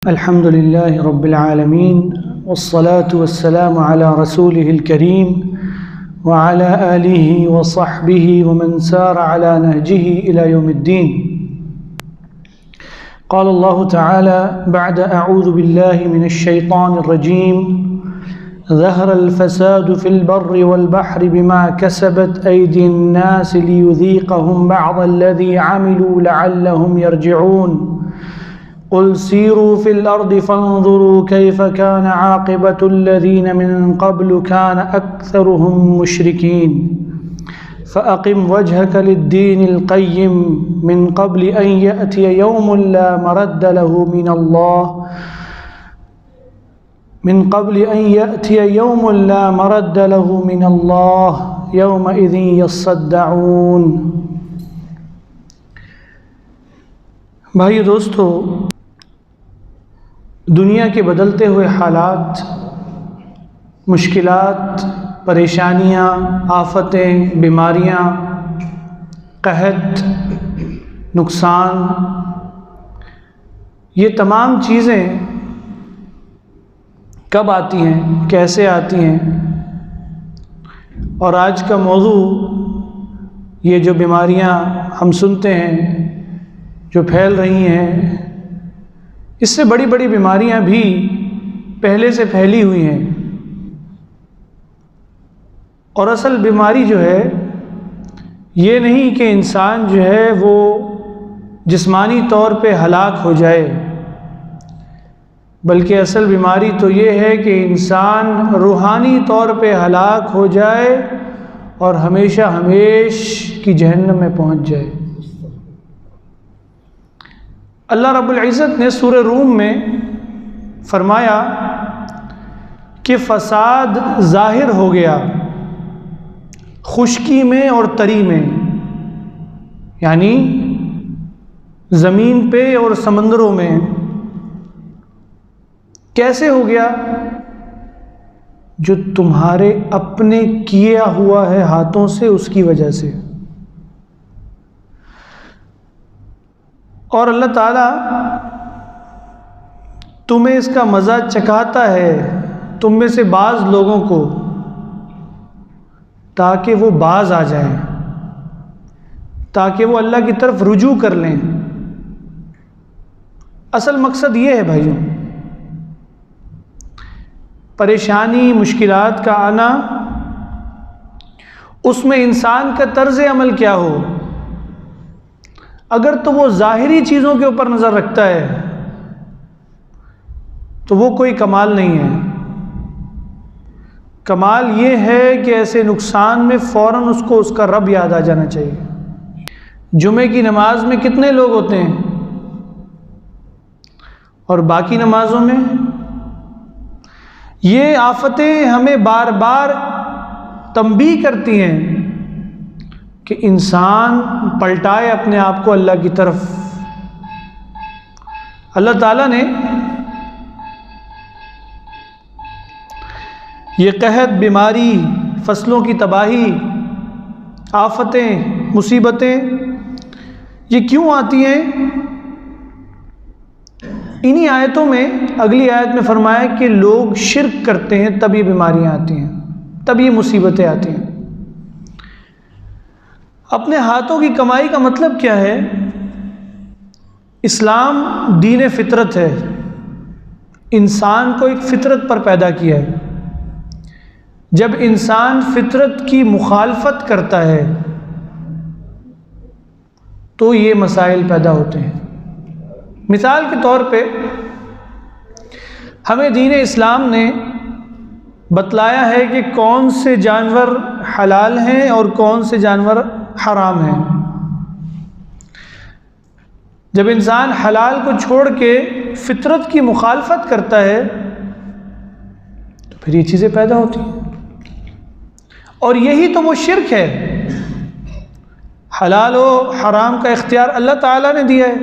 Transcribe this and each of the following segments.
अल्हम्दुलिल्लाहि रब्बिल आलमीन वस्सलातु वस्सलामु अला रसूलिहिल करीम व अला आलिहि व सहबिहि व मन सारा अला नहजिहि इला यौमिद्दीन। क़ाल अल्लाहु तआला बअद अऊज़ु बिल्लाहि मिनश शैतानिर रजीम ज़हरल फ़सादु फ़िल बर्रि वल बहरि बिमा कसबत अयदिन नास लियुज़ीक़हुम बअदल्लज़ी अमिलू लअल्लहुम यरजिऊन। क़ुल सीरू फ़िल अर्दि फ़न्ज़ुरू कैफ़ कान आक़िबतुल्लज़ीन मिन क़ब्लु कान अक्सरुहुम मुश्रिकीन। फ़अक़िम वजहक लिद्दीनिल क़य्यिम मिन क़ब्लि अन यअतिय यौमुन ला मरद्द लहु मिनल्लाह मिन क़ब्लि अन यअतिय यौमुन ला मरद्द लहु मिनल्लाह यौमइज़िन यस्सद्दऊन। भाइयों दोस्तों, दुनिया के बदलते हुए हालात, मुश्किलात, परेशानियाँ, आफतें, बीमारियाँ, कहत, नुकसान, ये तमाम चीज़ें कब आती हैं, कैसे आती हैं। और आज का मौजू ये जो बीमारियाँ हम सुनते हैं जो फैल रही हैं, इससे बड़ी बड़ी बीमारियां भी पहले से फैली हुई हैं। और असल बीमारी जो है ये नहीं कि इंसान जो है वो जिस्मानी तौर पे हलाक हो जाए, बल्कि असल बीमारी तो ये है कि इंसान रूहानी तौर पे हलाक हो जाए और हमेशा हमेश की जहन्नम में पहुंच जाए। अल्लाह रब्बुल इज़्ज़त ने सूरह रूम में फरमाया कि फ़साद ज़ाहिर हो गया खुश्की में और तरी में, यानी ज़मीन पे और समंदरों में। कैसे हो गया? जो तुम्हारे अपने किया हुआ है हाथों से, उसकी वजह से। और अल्लाह ताला तुम्हें इसका मज़ा चखाता है, तुम में से बाज़ लोगों को, ताकि वो बाज आ जाएं, ताकि वो अल्लाह की तरफ रुजू कर लें। असल मकसद ये है भाइयों, परेशानी मुश्किलात का आना, उसमें इंसान का तर्ज़ अमल क्या हो। अगर तो वो ज़ाहिरी चीज़ों के ऊपर नज़र रखता है तो वो कोई कमाल नहीं है। कमाल ये है कि ऐसे नुकसान में फ़ौरन उसको उसका रब याद आ जाना चाहिए। जुमे की नमाज में कितने लोग होते हैं और बाकी नमाजों में? ये आफतें हमें बार बार तंबीह करती हैं कि इंसान पलटाए अपने आप को अल्लाह की तरफ। अल्लाह ताला ने ये कहत, बीमारी, फसलों की तबाही, आफतें, मुसीबतें ये क्यों आती हैं? इन्हीं आयतों में, अगली आयत में फरमाया कि लोग शिर्क करते हैं तब ये बीमारियां आती हैं, तब ये मुसीबतें आती हैं। अपने हाथों की कमाई का मतलब क्या है? इस्लाम दीन फितरत है, इंसान को एक फितरत पर पैदा किया है। जब इंसान फितरत की मुखालफत करता है तो ये मसाइल पैदा होते हैं। मिसाल के तौर पे हमें दीन इस्लाम ने बतलाया है कि कौन से जानवर हलाल हैं और कौन से जानवर हराम हैं। जब इंसान हलाल को छोड़ के फितरत की मुखालफत करता है तो फिर ये चीज़ें पैदा होती हैं। और यही तो वो शिर्क है। हलाल और हराम का इख्तियार अल्लाह ताला ने दिया है।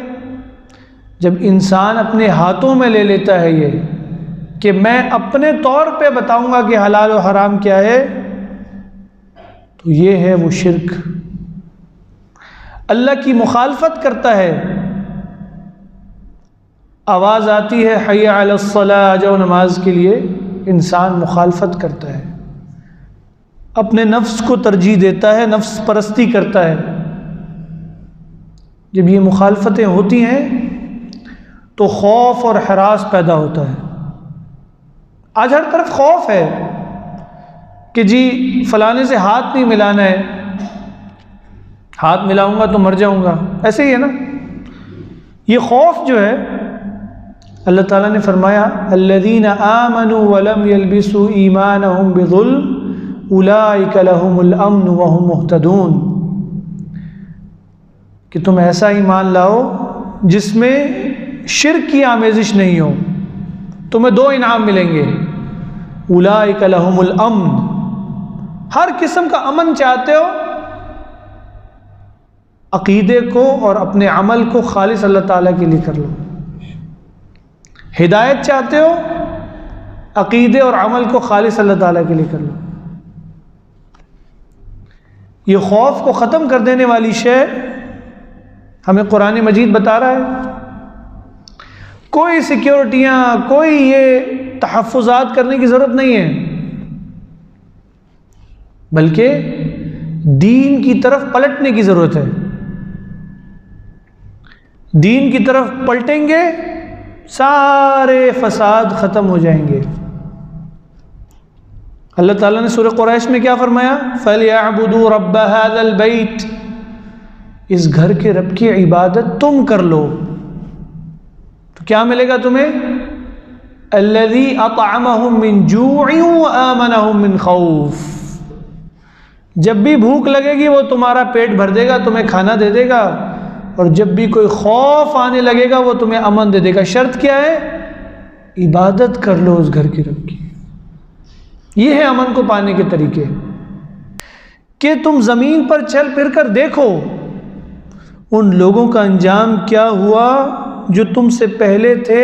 जब इंसान अपने हाथों में ले लेता है ये कि मैं अपने तौर पे बताऊंगा कि हलाल और हराम क्या है, तो ये है वो शिर्क। अल्लाह की मुखालफत करता है आवाज़ आती है हय्या अलस सलाह, आ जाओ नमाज के लिए, इंसान मुखालफत करता है, अपने नफ्स को तरजीह देता है, नफ्स परस्ती करता है। जब ये मुखालफतें होती हैं तो खौफ और हरास पैदा होता है। आज हर तरफ खौफ है कि जी फलाने से हाथ नहीं मिलाना है, हाथ मिलाऊंगा तो मर जाऊंगा, ऐसे ही है ना। ये खौफ जो है, अल्लाह ताला ने फरमाया अल्लज़ीना आमनू वलम यल्बिसू ईमानहुम बिज़ुल्म उलाइका लहुमुल अम्न व हुम मुहतदून, कि तुम ऐसा ईमान लाओ जिसमें शिर्क की आमेजिश नहीं हो। तुम्हें दो इनाम मिलेंगे, उलाइका लहुमुल अम्न, हर किस्म का अमन चाहते हो, अकीदे को और अपने अमल को खालिस अल्लाह ताला के लिए कर लो। हिदायत चाहते हो, अकीदे और अमल को खालिस अल्लाह ताला के लिए कर लो। ये खौफ को ख़त्म कर देने वाली शय हमें कुरान मजीद बता रहा है। कोई सिक्योरिटियाँ, कोई ये तहफ़्फ़ुज़ात करने की ज़रूरत नहीं है, बल्कि दीन की तरफ पलटने की ज़रूरत है। दीन की तरफ पलटेंगे, सारे फसाद ख़त्म हो जाएंगे। अल्लाह ताला ने सूरह कुरैश में क्या फरमाया, फलयअबुदू रब्ब हाज़ल बैत, इस घर के रब की इबादत तुम कर लो। तो क्या मिलेगा तुम्हें, अल्लज़ी अतअमहुम मिन जूइन व आमनहुम मिन खौफ, जब भी भूख लगेगी वो तुम्हारा पेट भर देगा, तुम्हें खाना दे देगा, और जब भी कोई खौफ आने लगेगा वो तुम्हें अमन दे देगा। शर्त क्या है, इबादत कर लो उस घर के रब की। ये है अमन को पाने के तरीके, कि तुम ज़मीन पर चल फिर कर देखो उन लोगों का अंजाम क्या हुआ जो तुमसे पहले थे,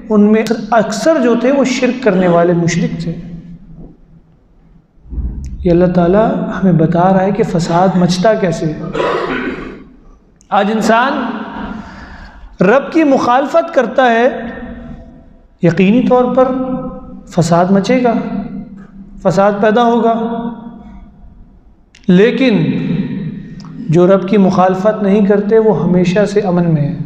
उनमें अक्सर जो थे वो शिर्क करने वाले मुशरिक थे। ये अल्लाह ताला हमें बता रहा है कि फसाद मचता कैसे। आज इंसान रब की मुखालफत करता है, यकीनी तौर पर फसाद मचेगा, फसाद पैदा होगा। लेकिन जो रब की मुखालफत नहीं करते वो हमेशा से अमन में है।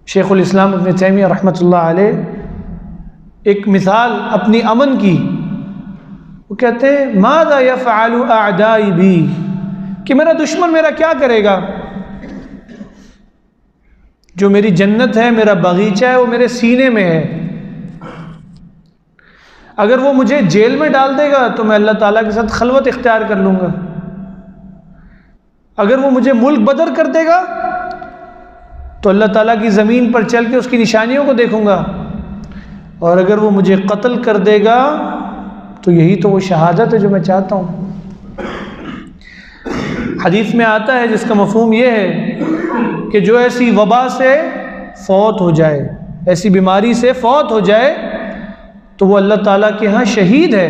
शेखुल इस्लाम इब्न तैमिया रहमतुल्लाह अलैह एक मिसाल अपनी अमन की, वो कहते हैं माज़ा यफ़अलु अअदाई बी, कि मेरा दुश्मन मेरा क्या करेगा। जो मेरी जन्नत है, मेरा बगीचा है, वो मेरे सीने में है। अगर वो मुझे जेल में डाल देगा तो मैं अल्लाह ताला के साथ खलवत इख्तियार कर लूँगा। अगर वो मुझे मुल्क बदर कर देगा तो अल्लाह ताला की ज़मीन पर चल के उसकी निशानियों को देखूँगा, और अगर वो मुझे कत्ल कर देगा तो यही तो वो शहादत है जो मैं चाहता हूँ। हदीस में आता है जिसका मफ़हूम ये है कि जो ऐसी वबा से फ़ौत हो जाए, ऐसी बीमारी से फ़ौत हो जाए, तो वो अल्लाह ताला के यहाँ शहीद है।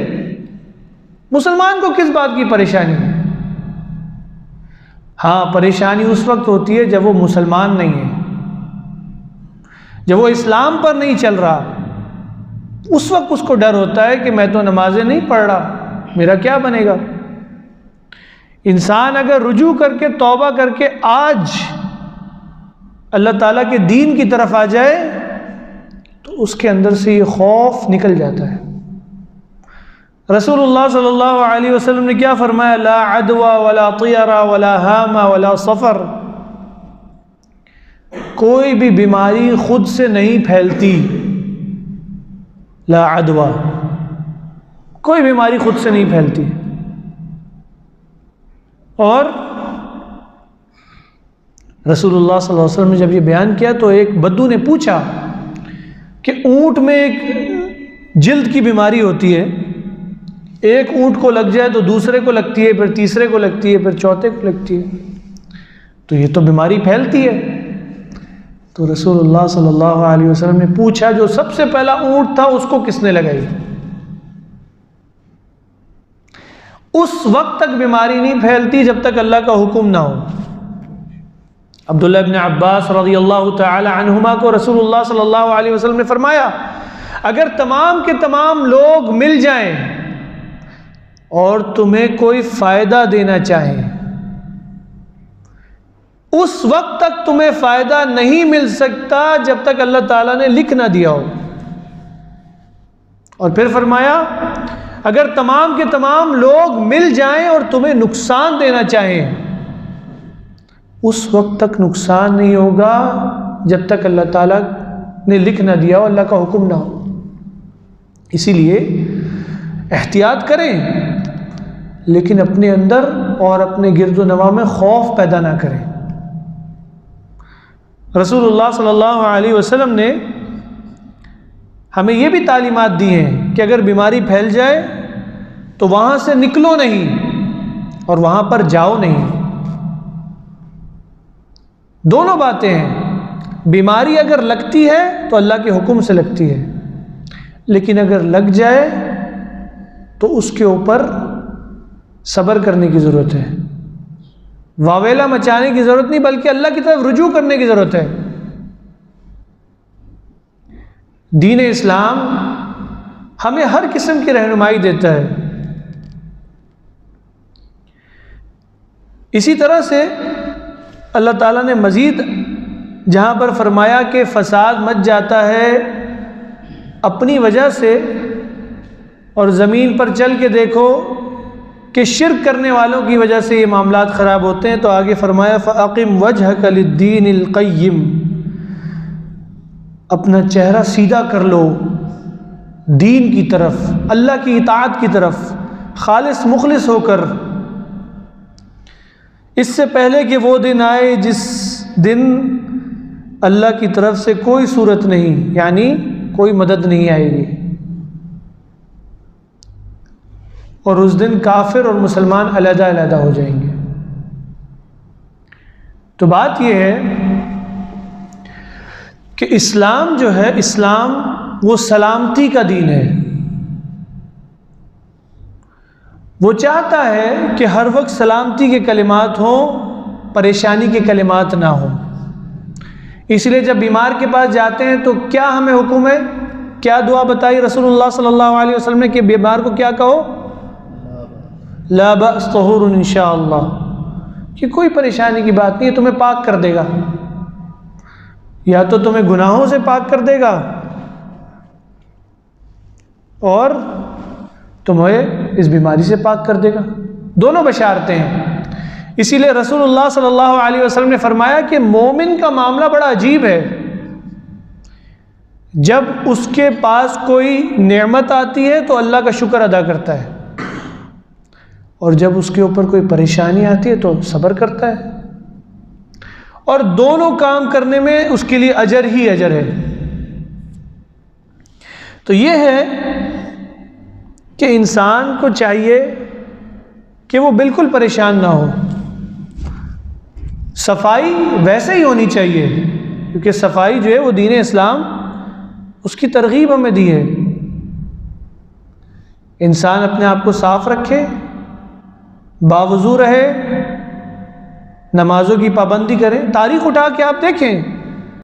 मुसलमान को किस बात की परेशानी है? हाँ, परेशानी उस वक्त होती है जब वो मुसलमान नहीं है, जब वो इस्लाम पर नहीं चल रहा। उस वक्त उसको डर होता है कि मैं तो नमाजें नहीं पढ़ रहा, मेरा क्या बनेगा। इंसान अगर रुजू करके तौबा करके आज अल्लाह ताला के दीन की तरफ आ जाए तो उसके अंदर से ये खौफ निकल जाता है। रसूलुल्लाह सल्लल्लाहु अलैहि वसल्लम ने क्या फरमाया, ला अदवा वला तियरा वला हामा वला सफ़र, कोई भी बीमारी खुद से नहीं फैलती। ला अदवा, कोई बीमारी खुद से नहीं फैलती। और रसूलुल्लाह सल्लल्लाहु अलैहि वसल्लम ने जब ये बयान किया तो एक बद्दू ने पूछा कि ऊँट में एक जिल्द की बीमारी होती है, एक ऊँट को लग जाए तो दूसरे को लगती है, फिर तीसरे को लगती है, फिर चौथे को लगती है, तो ये तो बीमारी फैलती है। तो रसूलुल्लाह सल्लल्लाहु अलैहि वसल्लम ने पूछा, जो सबसे पहला ऊँट था उसको किसने लगाई? उस वक्त तक बीमारी नहीं फैलती जब तक अल्लाह का हुक्म ना हो। अब्दुल्ला इब्न अब्बास रज़ियल्लाहु ताला अन्हुमा को रसूलुल्लाह सल्लल्लाहु अलैहि वसल्लम ने फरमाया, अगर तमाम के तमाम लोग मिल जाएं और तुम्हें कोई फ़ायदा देना चाहें, उस वक्त तक तुम्हें फ़ायदा नहीं मिल सकता जब तक अल्लाह ताला ने लिख ना दिया हो। और फिर फरमाया, अगर तमाम के तमाम लोग मिल जाएं और तुम्हें नुकसान देना चाहें, उस वक्त तक नुकसान नहीं होगा जब तक अल्लाह ताला ने लिख ना दिया हो, अल्लाह का हुक्म ना हो। इसीलिए एहतियात करें, लेकिन अपने अंदर और अपने गिरदो नवा में खौफ पैदा ना करें। रसूलुल्लाह सल्लल्लाहु अलैहि वसल्लम ने हमें ये भी तालीमात दी हैं कि अगर बीमारी फैल जाए तो वहाँ से निकलो नहीं और वहाँ पर जाओ नहीं। दोनों बातें हैं। बीमारी अगर लगती है तो अल्लाह के हुक्म से लगती है, लेकिन अगर लग जाए तो उसके ऊपर सब्र करने की ज़रूरत है, वावेला मचाने की ज़रूरत नहीं, बल्कि अल्लाह की तरफ रुजू करने की ज़रूरत है। दीन इस्लाम हमें हर किस्म की रहनुमाई देता है। इसी तरह से अल्लाह ताला ने मज़ीद जहाँ पर फरमाया कि फ़साद मच जाता है अपनी वजह से, और ज़मीन पर चल के देखो कि शिर्क करने वालों की वजह से ये मामलात ख़राब होते हैं, तो आगे फरमाया फ़अक़िम वजहक लिद्दीनिल क़य्यिम, अपना चेहरा सीधा कर लो दीन की तरफ, अल्लाह की इताअत की तरफ, खालिस मुखलिस होकर। इससे पहले कि वो दिन आए जिस दिन अल्लाह की तरफ से कोई सूरत नहीं, यानी कोई मदद नहीं आएगी, और उस दिन काफिर और मुसलमान अलग अलग हो जाएंगे। तो बात यह है कि इस्लाम जो है, इस्लाम वो सलामती का दीन है। वो चाहता है कि हर वक्त सलामती के कलिमात हों, परेशानी के कलिमात ना हों। इसलिए जब बीमार के पास जाते हैं तो क्या हमें हुक्म है, क्या दुआ बताई रसूलुल्लाह सल्लल्लाहु अलैहि वसल्लम ने कि बीमार को क्या कहो, ला बअस तहूरुन इंशाअल्लाह, कि कोई परेशानी की बात नहीं है, तुम्हें पाक कर देगा, या तो तुम्हें गुनाहों से पाक कर देगा और तुम्हें इस बीमारी से पाक कर देगा। दोनों बशारतें हैं। इसीलिए रसूलुल्लाह सल्लल्लाहु अलैहि वसल्लम ने फरमाया कि मोमिन का मामला बड़ा अजीब है। जब उसके पास कोई नेमत आती है तो अल्लाह का शुक्र अदा करता है, और जब उसके ऊपर कोई परेशानी आती है तो सब्र करता है, और दोनों काम करने में उसके लिए अजर ही अजर है। तो ये है कि इंसान को चाहिए कि वो बिल्कुल परेशान ना हो। सफाई वैसे ही होनी चाहिए, क्योंकि सफाई जो है वो दीन इस्लाम उसकी तरगीब हमें दी है। इंसान अपने आप को साफ रखे, बावजू रहे, नमाजों की पाबंदी करें। तारीख उठा के आप देखें,